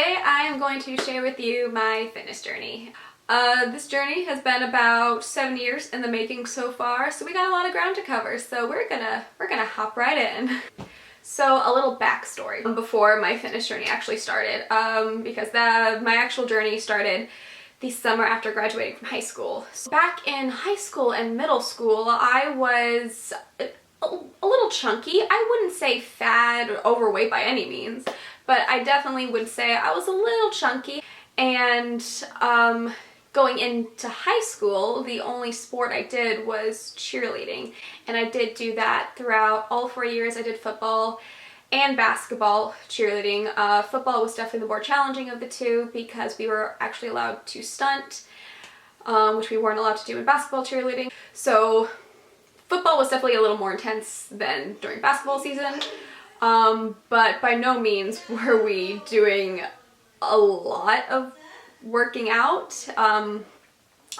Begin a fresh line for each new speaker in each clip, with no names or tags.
Today I am going to share with you my fitness journey. This journey has been about 7 years in the making so far, so we got a lot of ground to cover, so we're gonna hop right in. So a little backstory before my fitness journey actually started, because my actual journey started the summer after graduating from high school. So back in high school and middle school, I was a little chunky. I wouldn't say fat or overweight by any means, but I definitely would say I was a little chunky. And going into high school, the only sport I did was cheerleading, and I did do that throughout all 4 years. I did football and basketball cheerleading. Football was definitely the more challenging of the two because we were actually allowed to stunt, which we weren't allowed to do in basketball cheerleading. So football was definitely a little more intense than during basketball season, but by no means were we doing a lot of working out.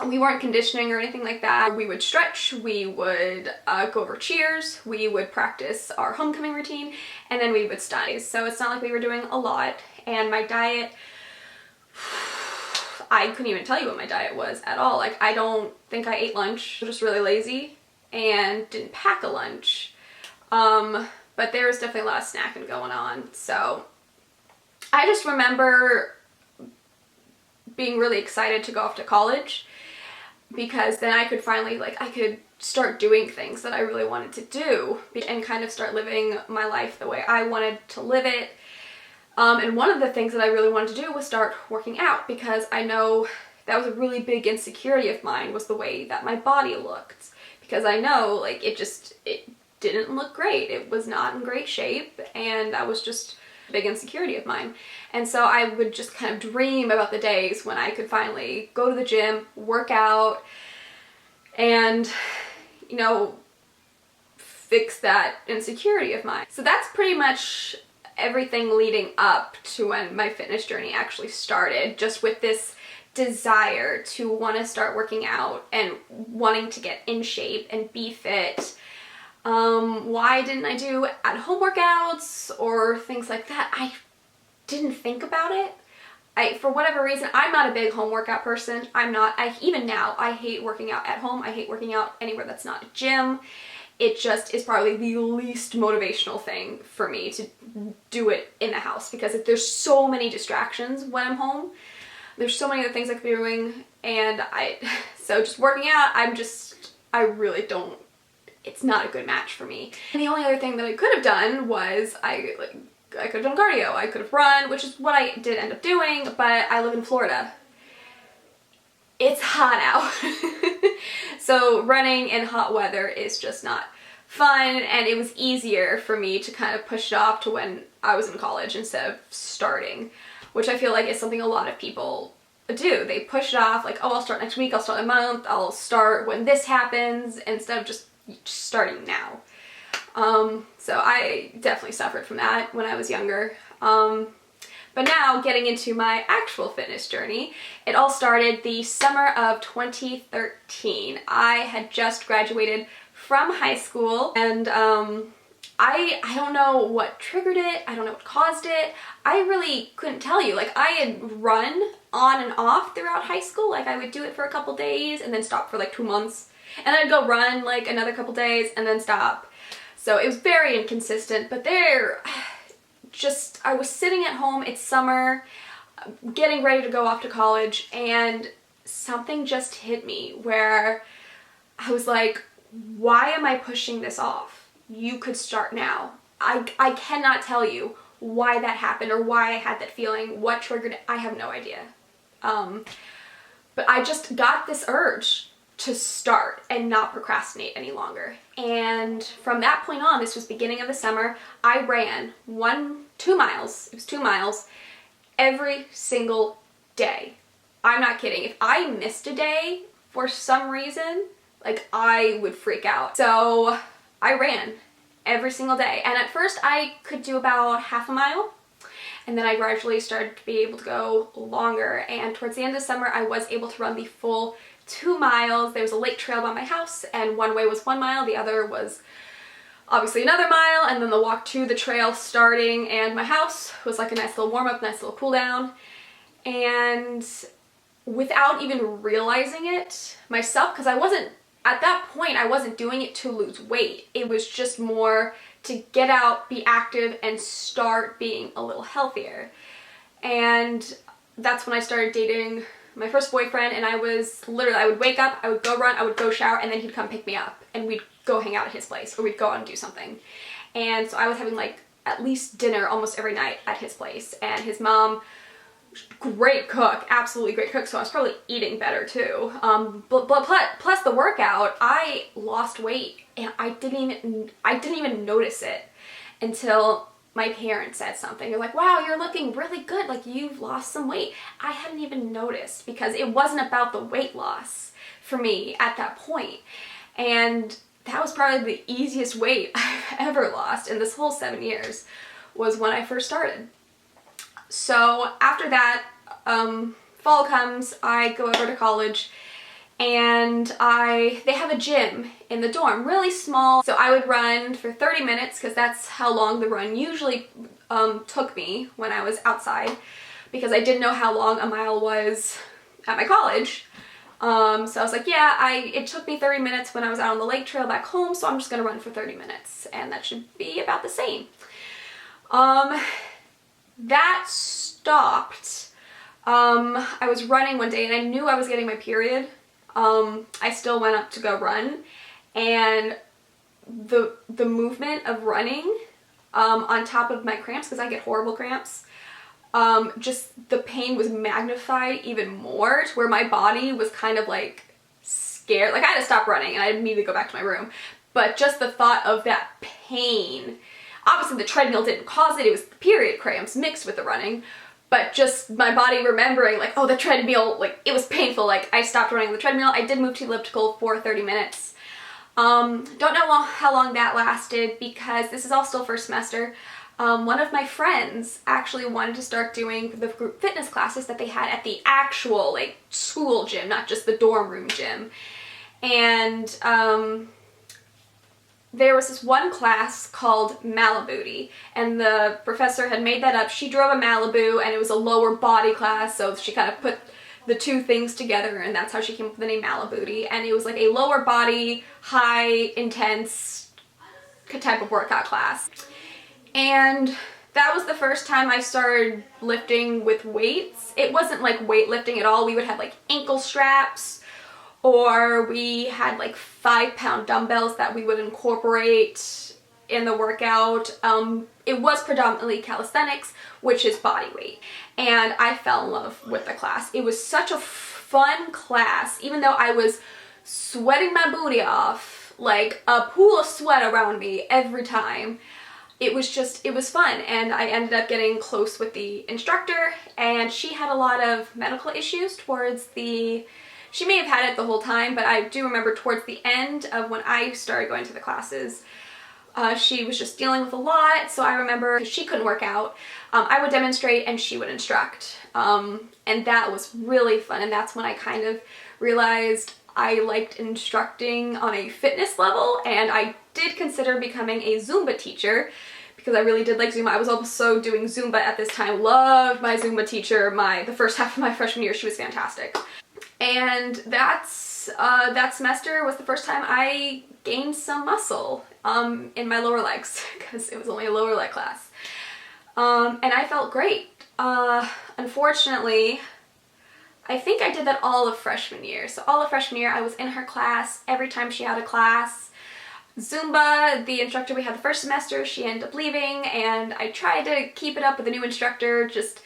We weren't conditioning or anything like that. We would stretch, we would go over cheers, we would practice our homecoming routine, and then we would study. So it's not like we were doing a lot. And my diet, I couldn't even tell you what my diet was at all. Like, I don't think I ate lunch. I was just really lazy and didn't pack a lunch. But there was definitely a lot of snacking going on. So I just remember being really excited to go off to college, because then I could finally, I could start doing things that I really wanted to do and kind of start living my life the way I wanted to live it. And one of the things that I really wanted to do was start working out, because I know that was a really big insecurity of mine, was the way that my body looked. Because I know, it didn't look great. It was not in great shape, and that was just a big insecurity of mine. And so I would just kind of dream about the days when I could finally go to the gym, work out, and, fix that insecurity of mine. So that's pretty much everything leading up to when my fitness journey actually started, just with this desire to want to start working out and wanting to get in shape and be fit. Why didn't I do at-home workouts or things like that? I didn't think about it. For whatever reason, I'm not a big home workout person. Even now, I hate working out at home. I hate working out anywhere that's not a gym. It just is probably the least motivational thing for me to do it in the house, because there's so many distractions when I'm home. There's so many other things I could be doing, and so just working out, I really don't, it's not a good match for me. And the only other thing that I could have done was I could have done cardio. I could have run, which is what I did end up doing, but I live in Florida. It's hot out. So running in hot weather is just not fun, and it was easier for me to kind of push it off to when I was in college instead of starting, which I feel like is something a lot of people do. They push it off, like, oh, I'll start next week, I'll start in a month, I'll start when this happens, instead of just starting now. So I definitely suffered from that when I was younger. But now, getting into my actual fitness journey, it all started the summer of 2013. I had just graduated from high school, and I don't know what triggered it, I don't know what caused it. I really couldn't tell you. I had run on and off throughout high school. I would do it for a couple days and then stop for 2 months. And then I'd go run another couple days and then stop. So it was very inconsistent, but I was sitting at home, it's summer, getting ready to go off to college, and something just hit me where I was like, why am I pushing this off? You could start now. I cannot tell you why that happened or why I had that feeling, what triggered it, I have no idea. But I just got this urge to start and not procrastinate any longer. And from that point on, this was beginning of the summer, I ran 2 miles, it was 2 miles, every single day. I'm not kidding. If I missed a day for some reason, I would freak out. So I ran every single day. And at first I could do about half a mile, and then I gradually started to be able to go longer. And towards the end of summer, I was able to run the full 2 miles. There was a lake trail by my house, and one way was 1 mile, the other was obviously another mile, and then the walk to the trail starting, and my house was like a nice little warm up, nice little cool down. And without even realizing it myself, because I wasn't, at that point, I wasn't doing it to lose weight. It was just more to get out, be active, and start being a little healthier. And that's when I started dating my first boyfriend, and I was literally, I would wake up, I would go run, I would go shower, and then he'd come pick me up, and we'd go hang out at his place, or we'd go out and do something. And so I was having like at least dinner almost every night at his place, and his mom, great cook, absolutely great cook, so I was probably eating better too. But plus the workout, I lost weight, and I didn't even notice it until my parents said something. They're like, wow, you're looking really good, like you've lost some weight. I hadn't even noticed, because it wasn't about the weight loss for me at that point. And that was probably the easiest weight I've ever lost in this whole 7 years, was when I first started. So after that, fall comes, I go over to college, and they have a gym in the dorm, really small. So I would run for 30 minutes, because that's how long the run usually took me when I was outside, because I didn't know how long a mile was at my college. So I was like, yeah, it took me 30 minutes when I was out on the lake trail back home, so I'm just gonna run for 30 minutes, and that should be about the same. That stopped. I was running one day, and I knew I was getting my period. I still went up to go run, and the movement of running, on top of my cramps, because I get horrible cramps, just the pain was magnified even more, to where my body was kind of like scared. Like I had to stop running, and I immediately go back to my room. But just the thought of that pain, obviously the treadmill didn't cause it, it was the period cramps mixed with the running, but just my body remembering like, oh, the treadmill, like it was painful. Like I stopped running on the treadmill. I did move to elliptical for 30 minutes. Don't know how long that lasted, because this is all still first semester. One of my friends actually wanted to start doing the group fitness classes that they had at the actual like school gym, not just the dorm room gym. And there was this one class called Malibooty, and the professor had made that up. She drove a Malibu, and it was a lower body class, so she kind of put the two things together, and that's how she came up with the name Malibooty. And it was like a lower body, high intense type of workout class. And that was the first time I started lifting with weights. It wasn't like weightlifting at all. We would have like ankle straps, or we had like 5-pound dumbbells that we would incorporate in the workout. It was predominantly calisthenics, which is body weight. And I fell in love with the class. It was such a fun class, even though I was sweating my booty off, like a pool of sweat around me every time. It was fun, and I ended up getting close with the instructor, and she had a lot of medical issues towards she may have had it the whole time, but I do remember towards the end of when I started going to the classes, she was just dealing with a lot. So I remember she couldn't work out. I would demonstrate and she would instruct. And that was really fun. And that's when I kind of realized I liked instructing on a fitness level, and I did consider becoming a Zumba teacher, because I really did like Zumba. I was also doing Zumba at this time. Loved my Zumba teacher. The first half of my freshman year, she was fantastic. And that semester was the first time I gained some muscle in my lower legs, because it was only a lower leg class. And I felt great. Unfortunately, I think I did that all of freshman year. So all of freshman year, I was in her class every time she had a class. Zumba, the instructor we had the first semester, she ended up leaving, and I tried to keep it up with the new instructor, just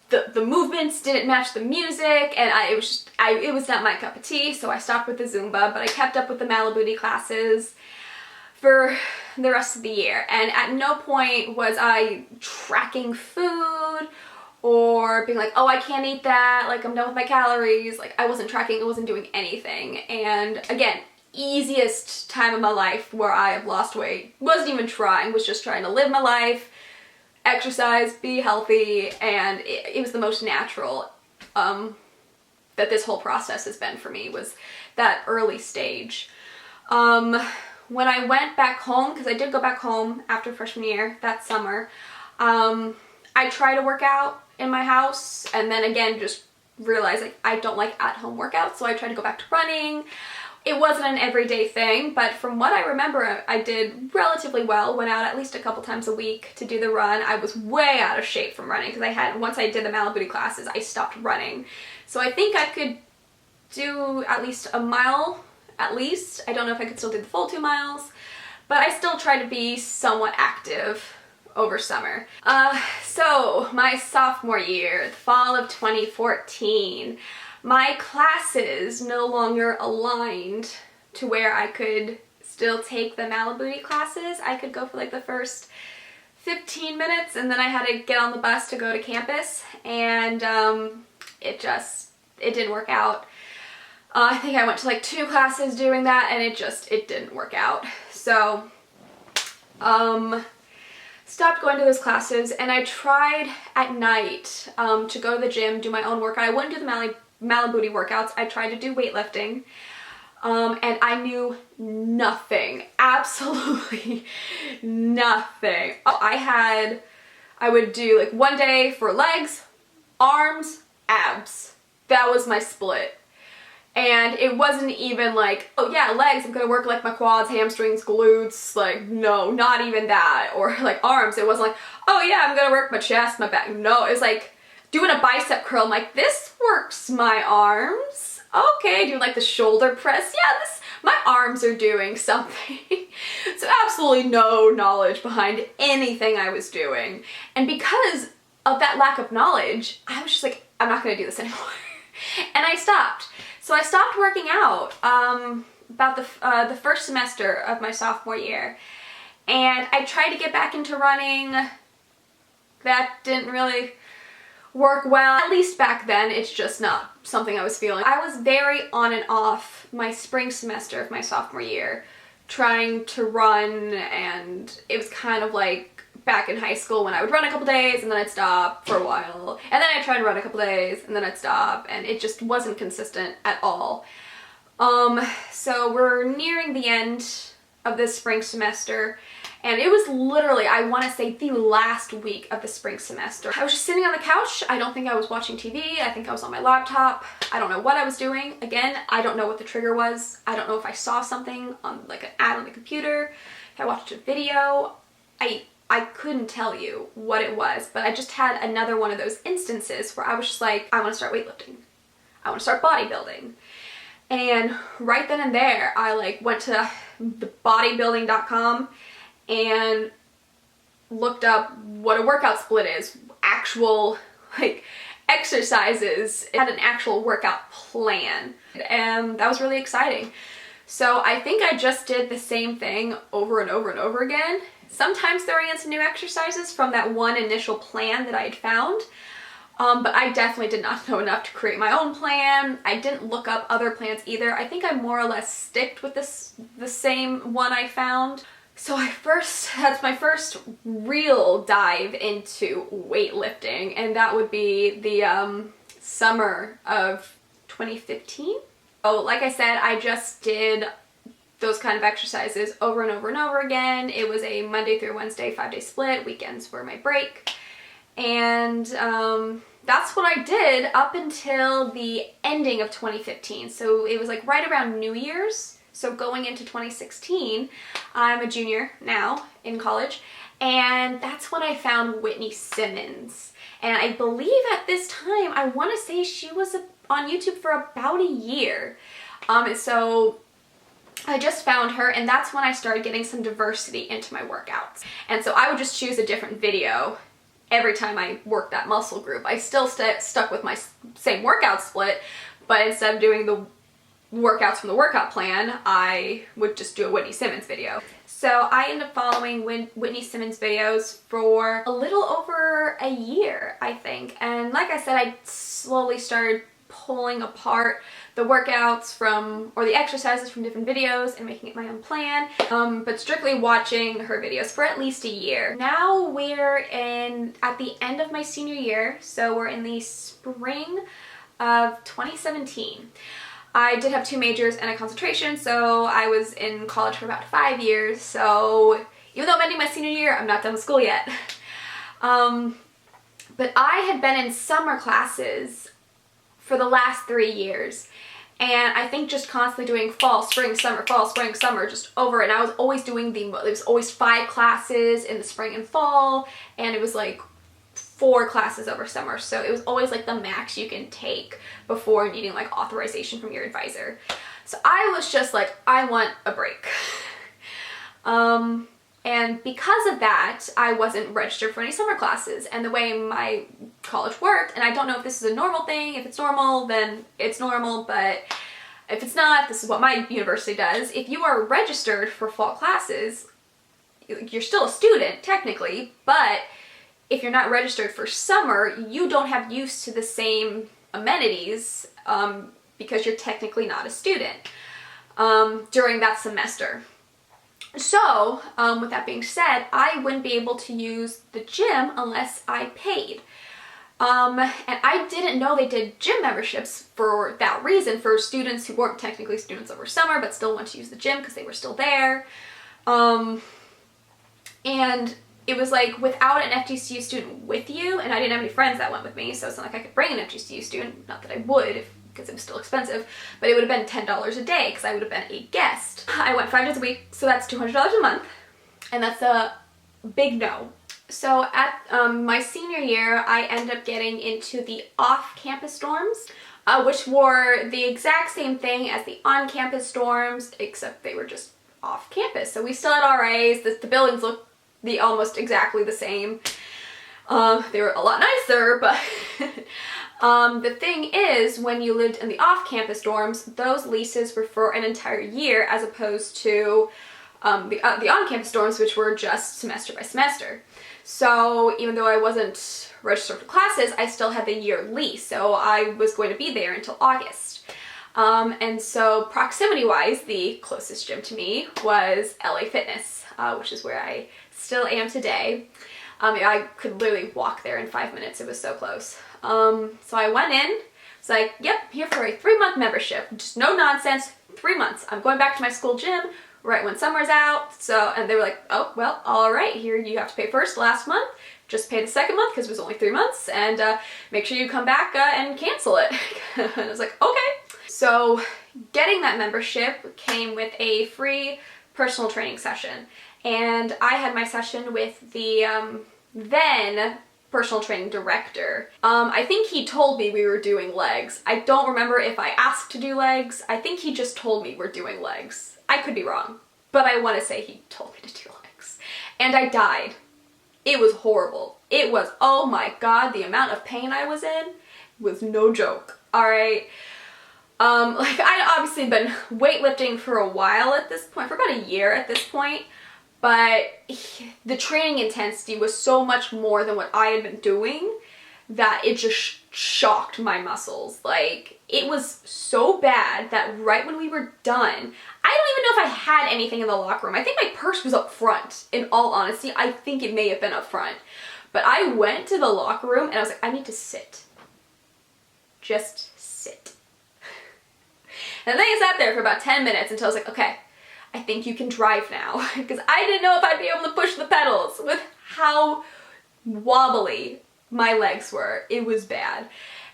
the movements didn't match the music, and it was not my cup of tea, so I stopped with the Zumba, but I kept up with the Malibooty classes for the rest of the year. And at no point was I tracking food or being like, oh, I can't eat that, like I'm done with my calories. Like I wasn't tracking, I wasn't doing anything. And again, easiest time of my life where I have lost weight. Wasn't even trying, was just trying to live my life, exercise, be healthy, and it was the most natural that this whole process has been for me, was that early stage. when I went back home, because I did go back home after freshman year that summer, I tried to work out in my house, and then again just realized like I don't like at-home workouts, so I tried to go back to running. It wasn't an everyday thing, but from what I remember, I did relatively well. Went out at least a couple times a week to do the run. I was way out of shape from running because once I did the Malibu classes, I stopped running. So I think I could do at least a mile, at least. I don't know if I could still do the full 2 miles, but I still tried to be somewhat active over summer. So my sophomore year, the fall of 2014, my classes no longer aligned to where I could still take the Malibu classes. I could go for like the first 15 minutes and then I had to get on the bus to go to campus, and it didn't work out. I think I went to like 2 classes doing that and it didn't work out. So stopped going to those classes, and I tried at night to go to the gym, do my own workout. I wouldn't do the Malibu workouts. I tried to do weightlifting, and I knew nothing, absolutely nothing. I would do like one day for legs, arms, abs. That was my split. And it wasn't even like, oh yeah, legs, I'm gonna work like my quads, hamstrings, glutes, like no, not even that. Or like arms, it wasn't like, oh yeah, I'm gonna work my chest, my back. No, it was like doing a bicep curl. I'm like, this works my arms. Okay, doing like the shoulder press. Yeah, my arms are doing something. So absolutely no knowledge behind anything I was doing. And because of that lack of knowledge, I was just like, I'm not gonna do this anymore. And I stopped. So I stopped working out about the first semester of my sophomore year, and I tried to get back into running. That didn't really work well, at least back then. It's just not something I was feeling. I was very on and off my spring semester of my sophomore year trying to run, and it was kind of like back in high school when I would run a couple days and then I'd stop for a while, and then I'd try to run a couple days and then I'd stop, and it just wasn't consistent at all. So we're nearing the end of this spring semester, and it was literally, I want to say, the last week of the spring semester. I was just sitting on the couch. I don't think I was watching TV. I think I was on my laptop. I don't know what I was doing. Again, I don't know what the trigger was. I don't know if I saw something on like an ad on the computer, if I watched a video. I couldn't tell you what it was, but I just had another one of those instances where I was just like, I want to start weightlifting. I want to start bodybuilding. And right then and there, I like went to the bodybuilding.com and looked up what a workout split is, actual like exercises. It had an actual workout plan, and that was really exciting. So I think I just did the same thing over and over and over again. Sometimes throwing in some new exercises from that one initial plan that I had found, but I definitely did not know enough to create my own plan. I didn't look up other plans either. I think I more or less sticked with the same one I found. So that's my first real dive into weightlifting, and that would be the summer of 2015. Oh, like I said, I just did those kind of exercises over and over and over again. It was a Monday through Wednesday, 5-day split. Weekends were my break. And that's what I did up until the ending of 2015. So it was like right around New Year's. So going into 2016, I'm a junior now in college, and that's when I found Whitney Simmons. And I believe at this time, I want to say she was on YouTube for about a year. So I just found her, and that's when I started getting some diversity into my workouts. And so I would just choose a different video every time I worked that muscle group. I still stuck with my same workout split, but instead of doing the workouts from the workout plan, I would just do a Whitney Simmons video. So I ended up following Whitney Simmons videos for a little over a year, I think. And like I said, I slowly started pulling apart the workouts or the exercises from different videos and making it my own plan, but strictly watching her videos for at least a year. Now we're at the end of my senior year, so we're in the spring of 2017. I did have 2 majors and a concentration, so I was in college for about 5 years. So even though I'm ending my senior year, I'm not done with school yet. But I had been in summer classes for the last 3 years. And I think just constantly doing fall, spring, summer, just over. And I was always doing there was always 5 classes in the spring and fall. And it was like 4 classes over summer. So it was always like the max you can take before needing like authorization from your advisor. So I was just like, I want a break. And because of that, I wasn't registered for any summer classes. And the way my college worked, and I don't know if this is a normal thing, if it's normal, then it's normal, but if it's not, this is what my university does. If you are registered for fall classes, you're still a student, technically, but if you're not registered for summer, you don't have use to the same amenities because you're technically not a student during that semester. So, with that being said, I wouldn't be able to use the gym unless I paid. And I didn't know they did gym memberships for that reason, for students who weren't technically students over summer but still want to use the gym because they were still there. And it was like without an FGCU student with you, and I didn't have any friends that went with me, so it's not like I could bring an FGCU student, not that I would because it was still expensive, but it would have been $10 a day because I would have been a guest. I went 5 days a week, so that's $200 a month, and that's a big no. So at my senior year, I ended up getting into the off-campus dorms, which were the exact same thing as the on-campus dorms, except they were just off-campus. So we still had RAs, the buildings looked almost exactly the same. They were a lot nicer, but the thing is, when you lived in the off-campus dorms, those leases were for an entire year as opposed to the on-campus dorms, which were just semester by semester. So even though I wasn't registered for classes, I still had the year lease, so I was going to be there until August. And so proximity-wise, the closest gym to me was LA Fitness, which is where I still am today. I could literally walk there in 5 minutes. It was so close. So I went in. It's like, yep, here for a 3-month membership. Just no nonsense. 3 months. I'm going back to my school gym right when summer's out. So, and they were like, oh, well, all right, here you have to pay first last month. Just pay the second month because it was only 3 months, and make sure you come back and cancel it. And I was like, okay. So getting that membership came with a free personal training session. And I had my session with the then personal training director. I think he told me we were doing legs. I don't remember if I asked to do legs. I think he just told me we're doing legs. I could be wrong, but I want to say he told me to do legs. And I died. It was horrible. It was, oh my god, the amount of pain I was in was no joke. Alright. Like, I'd obviously been weightlifting for a while at this point, for about a year at this point, but the training intensity was so much more than what I had been doing that it just shocked my muscles. Like, it was so bad that right when we were done, I don't even know if I had anything in the locker room. I think my purse was up front, in all honesty. I think it may have been up front. But I went to the locker room and I was like, I need to sit. Just sit. And then I sat there for about 10 minutes until I was like, okay, I think you can drive now. Because I didn't know if I'd be able to push the pedals with how wobbly my legs were. It was bad.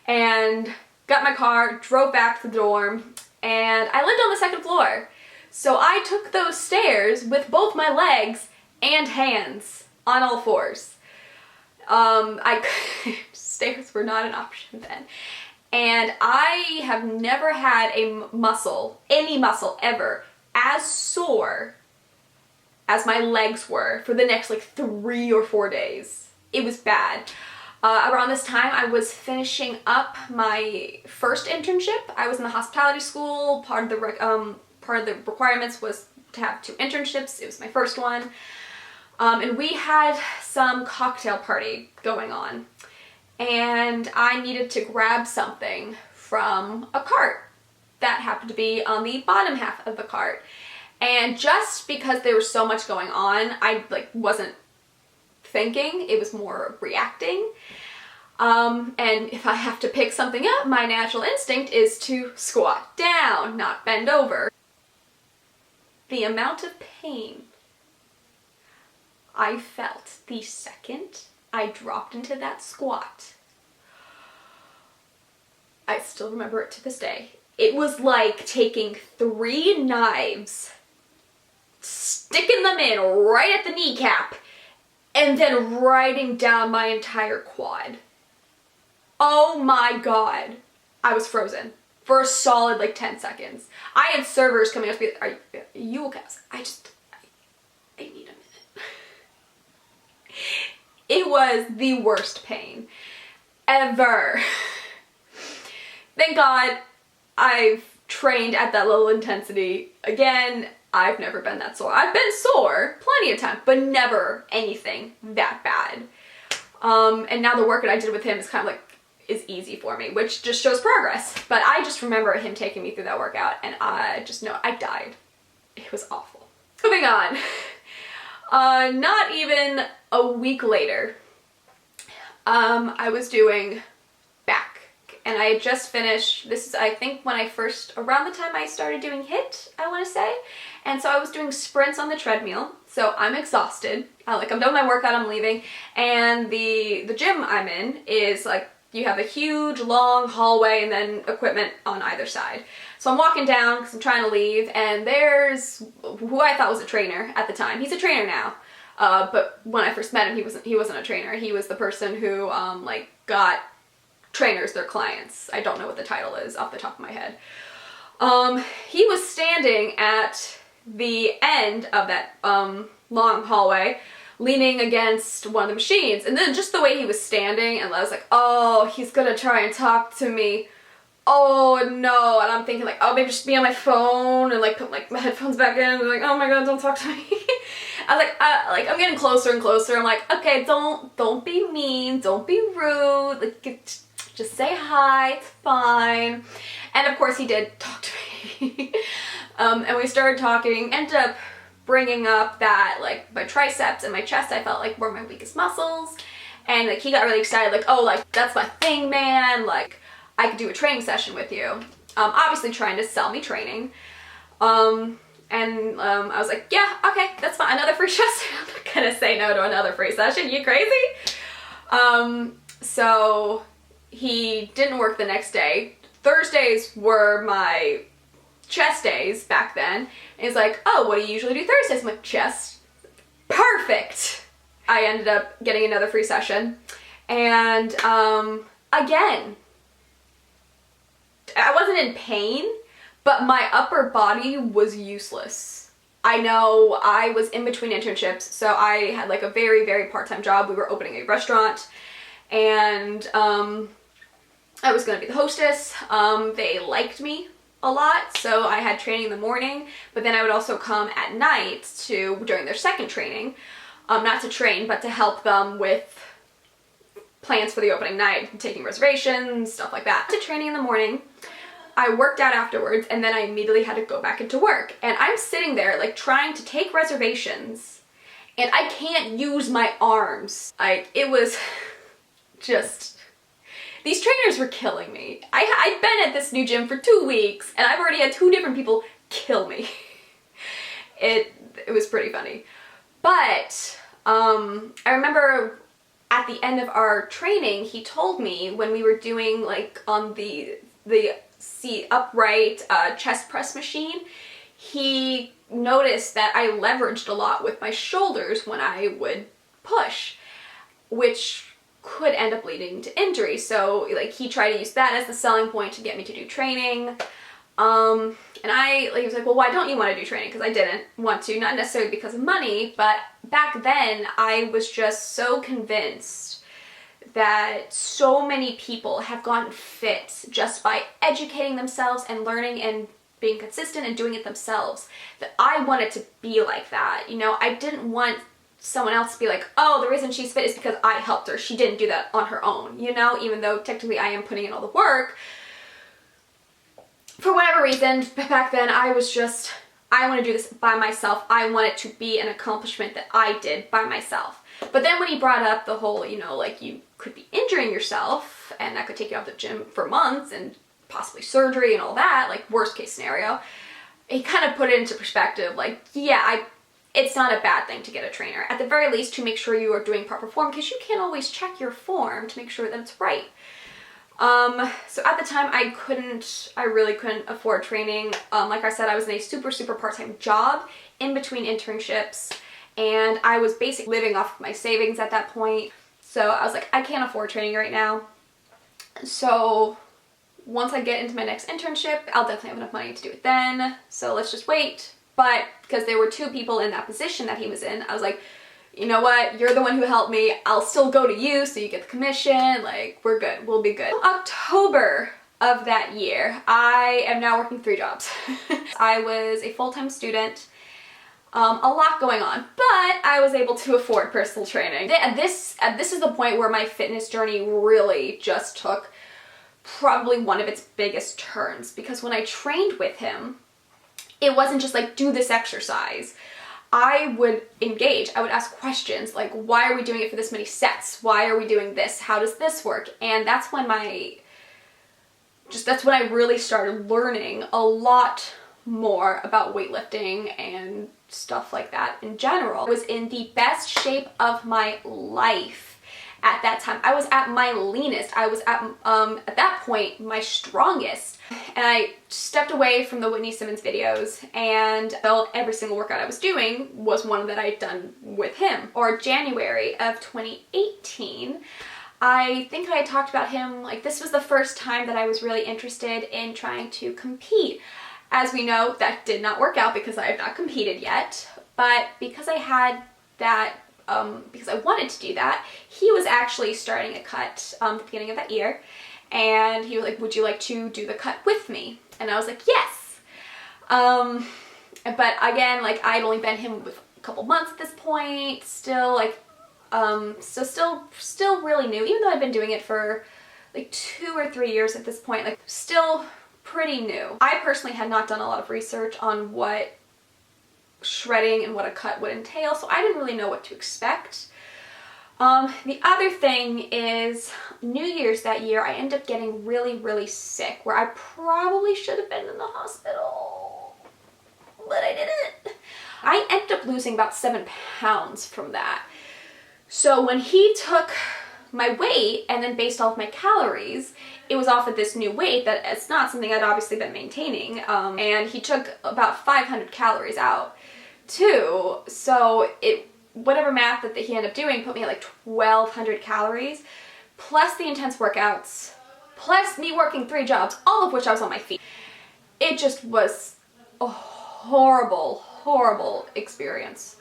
And got my car, drove back to the dorm, and I lived on the 2nd floor. So I took those stairs with both my legs and hands on all 4s. Stairs were not an option then. And I have never had a muscle, any muscle ever, as sore as my legs were for the next like 3 or 4 days. It was bad. Around this time, I was finishing up my first internship. I was in the hospitality school. Part of the requirements was to have 2 internships. It was my first one. And we had some cocktail party going on. And I needed to grab something from a cart that happened to be on the bottom half of the cart. And just because there was so much going on, I wasn't thinking, it was more reacting. And if I have to pick something up, my natural instinct is to squat down, not bend over. The amount of pain I felt the second I dropped into that squat, I still remember it to this day. It was like taking 3 knives, sticking them in right at the kneecap, and then riding down my entire quad. Oh my god. I was frozen for a solid like 10 seconds. I had servers coming up to me, are you okay? I need a minute. It was the worst pain ever. Thank God I've trained at that level of intensity. Again, I've never been that sore. I've been sore plenty of times, but never anything that bad. And now the workout I did with him is kind of like, is easy for me, which just shows progress. But I just remember him taking me through that workout and I just know I died. It was awful. Moving on. Not even a week later, I was doing back, and I had just finished, this is I think when I first, around the time I started doing HIIT, I want to say, and so I was doing sprints on the treadmill, so I'm exhausted, I'm done with my workout, I'm leaving, and the gym I'm in is like, you have a huge long hallway and then equipment on either side. So I'm walking down because I'm trying to leave, and there's who I thought was a trainer at the time. He's a trainer now, but when I first met him, he wasn't a trainer. He was the person who like got trainers their clients. I don't know what the title is off the top of my head. He was standing at the end of that long hallway, leaning against one of the machines, and then just the way he was standing, and I was like, oh, he's gonna try and talk to me. Oh no. And I'm thinking like, oh, maybe just be on my phone and like put like my headphones back in and be like, oh my god, don't talk to me. I was like I'm getting closer and closer. I'm like, okay, don't be mean, don't be rude, like just say hi, it's fine. And of course he did talk to me. And we started talking, ended up bringing up that like my triceps and my chest I felt like were my weakest muscles, and like he got really excited, like, oh, like that's my thing, man, like I could do a training session with you. Obviously trying to sell me training. I was like, yeah, okay, that's fine, another free session. I'm not gonna say no to another free session, you crazy? So he didn't work the next day. Thursdays were my chest days back then, and he's like, oh, what do you usually do Thursdays? I'm like, chest. Perfect. I ended up getting another free session, and again, I wasn't in pain, but my upper body was useless. I know I was in between internships, so I had like a very, very part-time job. We were opening a restaurant, and I was going to be the hostess. They liked me a lot, so I had training in the morning, but then I would also come at night during their second training, not to train, but to help them with plans for the opening night, taking reservations, stuff like that. To training in the morning, I worked out afterwards, and then I immediately had to go back into work, and I'm sitting there like trying to take reservations, and I can't use my arms. It was just... These trainers were killing me. I'd been at this new gym for 2 weeks, and I've already had 2 different people kill me. It was pretty funny. But I remember at the end of our training, he told me when we were doing like on the seat upright chest press machine, he noticed that I leveraged a lot with my shoulders when I would push, which could end up leading to injury. So like he tried to use that as the selling point to get me to do training. And he was like, well, why don't you want to do training? Because I didn't want to, not necessarily because of money, but back then I was just so convinced that so many people have gotten fit just by educating themselves and learning and being consistent and doing it themselves, that I wanted to be like that. You know, I didn't want someone else to be like, oh, the reason she's fit is because I helped her. She didn't do that on her own, you know, even though technically I am putting in all the work. For whatever reason, back then I was just, I want to do this by myself. I want it to be an accomplishment that I did by myself. But then when he brought up the whole, you know, like you could be injuring yourself and that could take you off the gym for months and possibly surgery and all that, like worst case scenario, he kind of put it into perspective, like, yeah, it's not a bad thing to get a trainer. At the very least, to make sure you are doing proper form, because you can't always check your form to make sure that it's right. So at the time I really couldn't afford training. Like I said, I was in a super part-time job in between internships, and I was basically living off my savings at that point. So I was like, I can't afford training right now. So once I get into my next internship, I'll definitely have enough money to do it then. So let's just wait. But because there were 2 people in that position that he was in, I was like, you know what, you're the one who helped me, I'll still go to you so you get the commission, like, we're good, we'll be good. October of that year, I am now working 3 jobs. I was a full-time student, a lot going on, but I was able to afford personal training. This is the point where my fitness journey really just took probably one of its biggest turns, because when I trained with him, it wasn't just like, do this exercise. I would engage, I would ask questions like, why are we doing it for this many sets? Why are we doing this? How does this work? And that's when that's when I really started learning a lot more about weightlifting and stuff like that in general. I was in the best shape of my life at that time. I was at my leanest. I was at that point, my strongest. And I stepped away from the Whitney Simmons videos and felt every single workout I was doing was one that I had done with him. Or January of 2018, I think I had talked about him, like this was the first time that I was really interested in trying to compete. As we know, that did not work out because I have not competed yet, but because I had that, because I wanted to do that, he was actually starting a cut at the beginning of that year. And he was like, would you like to do the cut with me? And I was like, yes. But again, like I'd only been him with a couple months at this point, still like, so still really new, even though I'd been doing it for like 2 or 3 years at this point, like still pretty new. I personally had not done a lot of research on what shredding and what a cut would entail, so I didn't really know what to expect. The other thing is New Year's that year, I ended up getting really sick, where I probably should have been in the hospital, but I didn't. I ended up losing about 7 pounds from that. So when he took my weight and then based off my calories, it was off of this new weight that it's not something I'd obviously been maintaining, and he took about 500 calories out too, so whatever math that he ended up doing put me at like 1,200 calories, plus the intense workouts, plus me working 3 jobs, all of which I was on my feet. It just was a horrible experience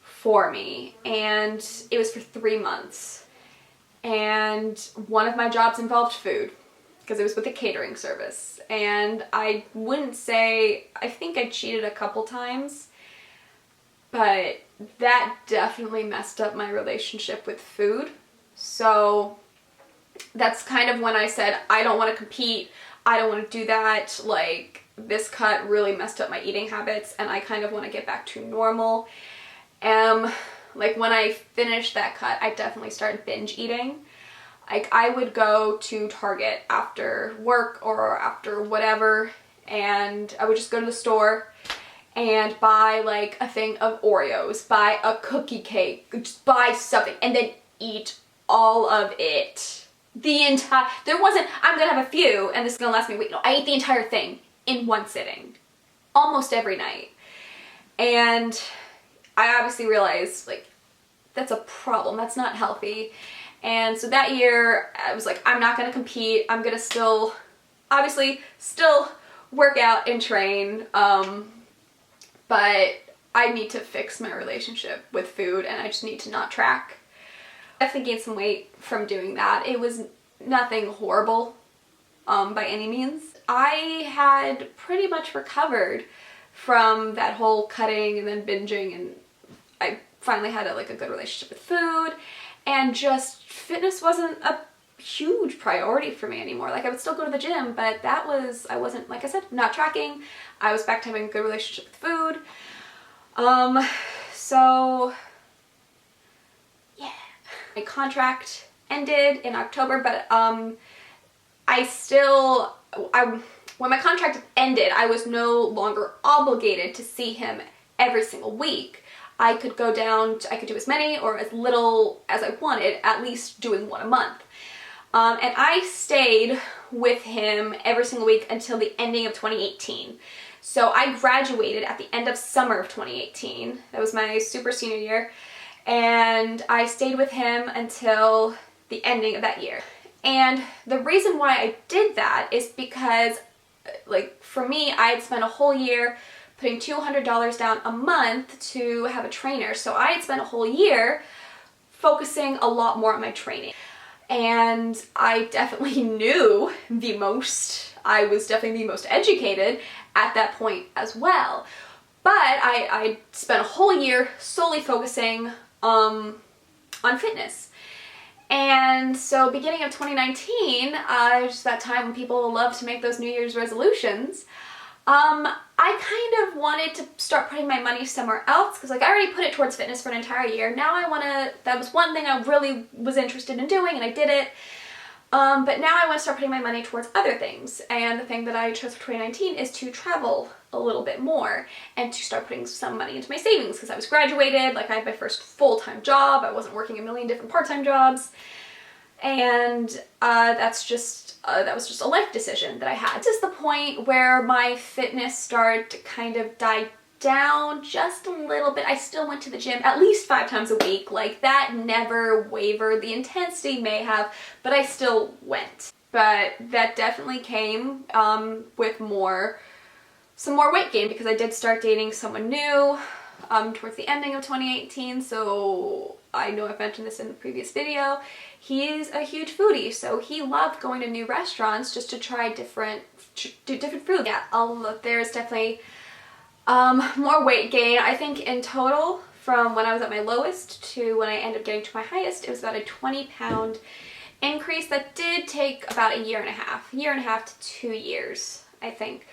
for me, and it was for 3 months. And one of my jobs involved food, because it was with a catering service. And I wouldn't say, I think I cheated a couple times, but that definitely messed up my relationship with food. So that's kind of when I said, I don't want to compete, I don't want to do that, like this cut really messed up my eating habits and I kind of want to get back to normal. Like when I finished that cut, I definitely started binge eating. Like I would go to Target after work or after whatever, and I would just go to the store and buy like a thing of Oreos, buy a cookie cake, just buy something, and then eat all of it. There wasn't, I'm gonna have a few and this is gonna last me a week. No, I ate the entire thing in one sitting, almost every night. And I obviously realized, like, that's a problem, that's not healthy. And so that year, I was like, I'm not gonna compete, I'm gonna still work out and train, but I need to fix my relationship with food and I just need to not track. I definitely gained some weight from doing that. It was nothing horrible by any means. I had pretty much recovered from that whole cutting and then binging, and I finally had a good relationship with food, and just fitness wasn't a huge priority for me anymore. Like I would still go to the gym, but I wasn't, like I said, not tracking. I was back to having a good relationship with food. So My contract ended in October, but when my contract ended, I was no longer obligated to see him every single week. I could go down, I could do as many or as little as I wanted, at least doing one a month. And I stayed with him every single week until the ending of 2018. So I graduated at the end of summer of 2018. That was my super senior year. And I stayed with him until the ending of that year. And the reason why I did that is because, like, for me, I had spent a whole year putting $200 down a month to have a trainer. So I had spent a whole year focusing a lot more on my training. And I definitely knew the most. I was definitely the most educated at that point as well. But I spent a whole year solely focusing on fitness. And so beginning of 2019, just that time when people love to make those New Year's resolutions, I kind of wanted to start putting my money somewhere else because, like, I already put it towards fitness for an entire year. Now I want to, that was one thing I really was interested in doing and I did it. But now I want to start putting my money towards other things. And the thing that I chose for 2019 is to travel a little bit more and to start putting some money into my savings because I was graduated, like I had my first full-time job. I wasn't working a million different part-time jobs. And that was just a life decision that I had. This is the point where my fitness started to kind of die down just a little bit. I still went to the gym at least 5 times a week. Like, that never wavered. The intensity may have, but I still went. But that definitely came with some more weight gain because I did start dating someone new towards the ending of 2018. So I know I've mentioned this in the previous video. He's a huge foodie, so he loved going to new restaurants just to try different food. Yeah, there's definitely more weight gain. I think in total, from when I was at my lowest to when I ended up getting to my highest, it was about a 20-pound increase that did take about a year and a half to 2 years, I think.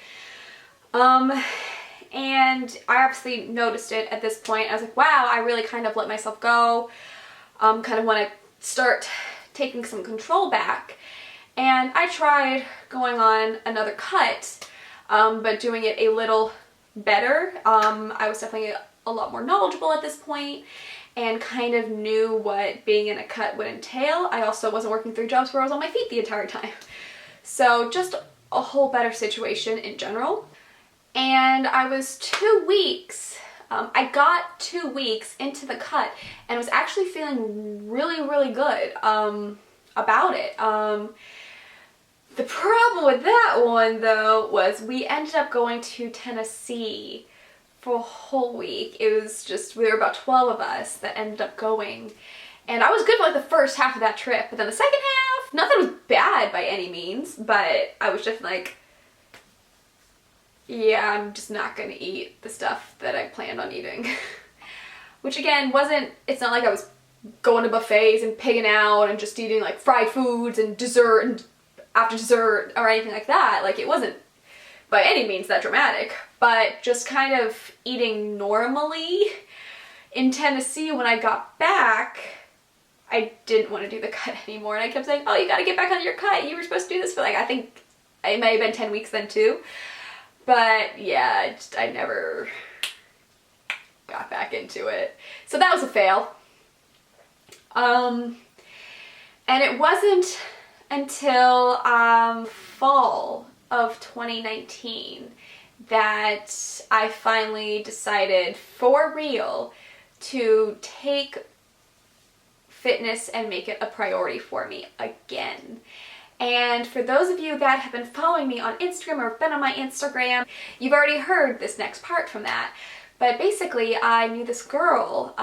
And I obviously noticed it at this point. I was like, wow, I really kind of let myself go. Kind of want to start taking some control back. And I tried going on another cut, but doing it a little better. I was definitely a lot more knowledgeable at this point and kind of knew what being in a cut would entail. I also wasn't working 3 jobs where I was on my feet the entire time. So just a whole better situation in general. And I was 2 weeks, I got 2 weeks into the cut and was actually feeling really, really good about it. The problem with that one, though, was we ended up going to Tennessee for a whole week. It was just, we were about 12 of us that ended up going. And I was good for like the first half of that trip, but then the second half, not that it was bad by any means, but I was just like, yeah, I'm just not gonna eat the stuff that I planned on eating. Which again, it's not like I was going to buffets and pigging out and just eating like fried foods and dessert and after dessert or anything like that. Like, it wasn't by any means that dramatic, but just kind of eating normally. In Tennessee, when I got back, I didn't want to do the cut anymore, and I kept saying, oh, you gotta get back on your cut. You were supposed to do this for, like, I think it may have been 10 weeks then too. But yeah, I never got back into it. So that was a fail. And it wasn't until fall of 2019 that I finally decided for real to take fitness and make it a priority for me again. And for those of you that have been following me on Instagram or been on my Instagram, you've already heard this next part from that. But basically, I knew this girl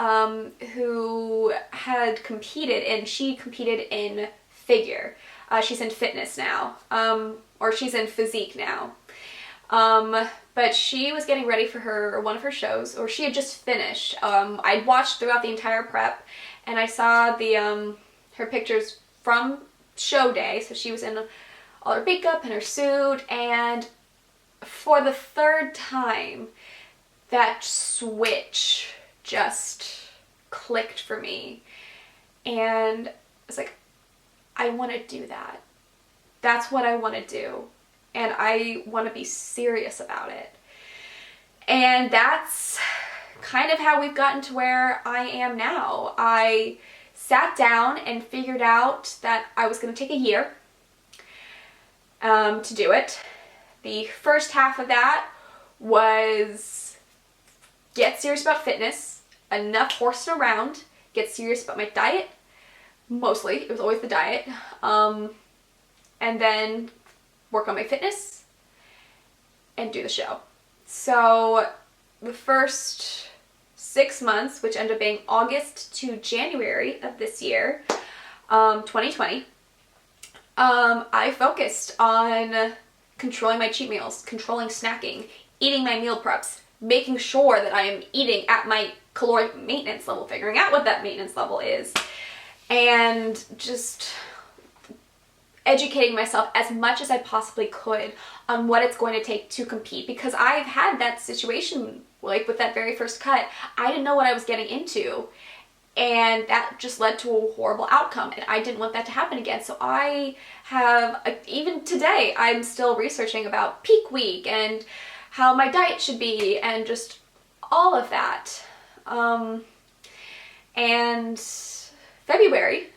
who had competed, and she competed in figure. She's in fitness now, or she's in physique now. But she was getting ready for one of her shows, or she had just finished. I'd watched throughout the entire prep, and I saw her pictures from show day. So she was in all her makeup and her suit, and for the 3rd time, that switch just clicked for me. And I was like, I want to do that. That's what I want to do. And I want to be serious about it. And that's kind of how we've gotten to where I am now. I sat down and figured out that I was going to take a year to do it. The first half of that was get serious about fitness, enough horsing around, get serious about my diet. Mostly, it was always the diet. And then work on my fitness and do the show. So the first 6 months, which ended up being August to January of this year, 2020, I focused on controlling my cheat meals, controlling snacking, eating my meal preps, making sure that I am eating at my caloric maintenance level, figuring out what that maintenance level is, and just educating myself as much as I possibly could on what it's going to take to compete, because I've had that situation, like with that very first cut. I didn't know what I was getting into, and that just led to a horrible outcome, and I didn't want that to happen again. So I have, even today, I'm still researching about peak week and how my diet should be and just all of that. And February,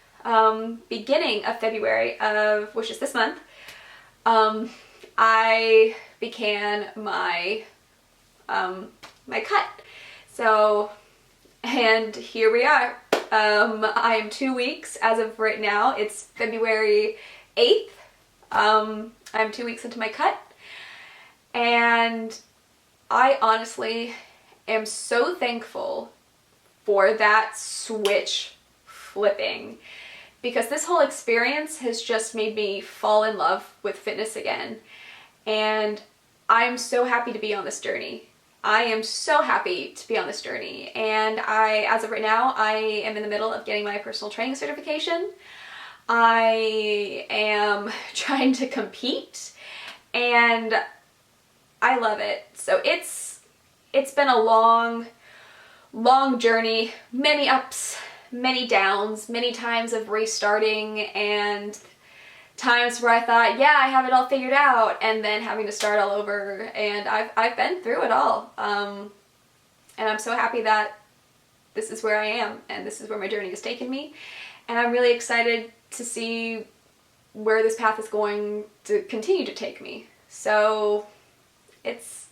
beginning of February which is this month, I began my my cut. So, and here we are. I am 2 weeks as of right now. It's February 8th. I'm 2 weeks into my cut, and I honestly am so thankful for that switch flipping, because this whole experience has just made me fall in love with fitness again, and I'm so happy to be on this journey. I am so happy to be on this journey, and as of right now, I am in the middle of getting my personal training certification. I am trying to compete, and I love it. So it's been a long journey, many ups, many downs, many times of restarting, and times where I thought, yeah, I have it all figured out, and then having to start all over. And I've been through it all, and I'm so happy that this is where I am, and this is where my journey has taken me, and I'm really excited to see where this path is going to continue to take me. So it's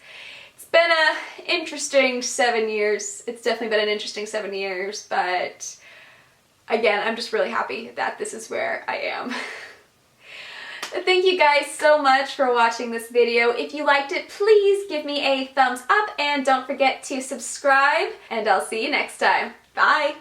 been an interesting 7 years. It's definitely been an interesting 7 years, but again, I'm just really happy that this is where I am. Thank you guys so much for watching this video. If you liked it, please give me a thumbs up, and don't forget to subscribe, and I'll see you next time. Bye!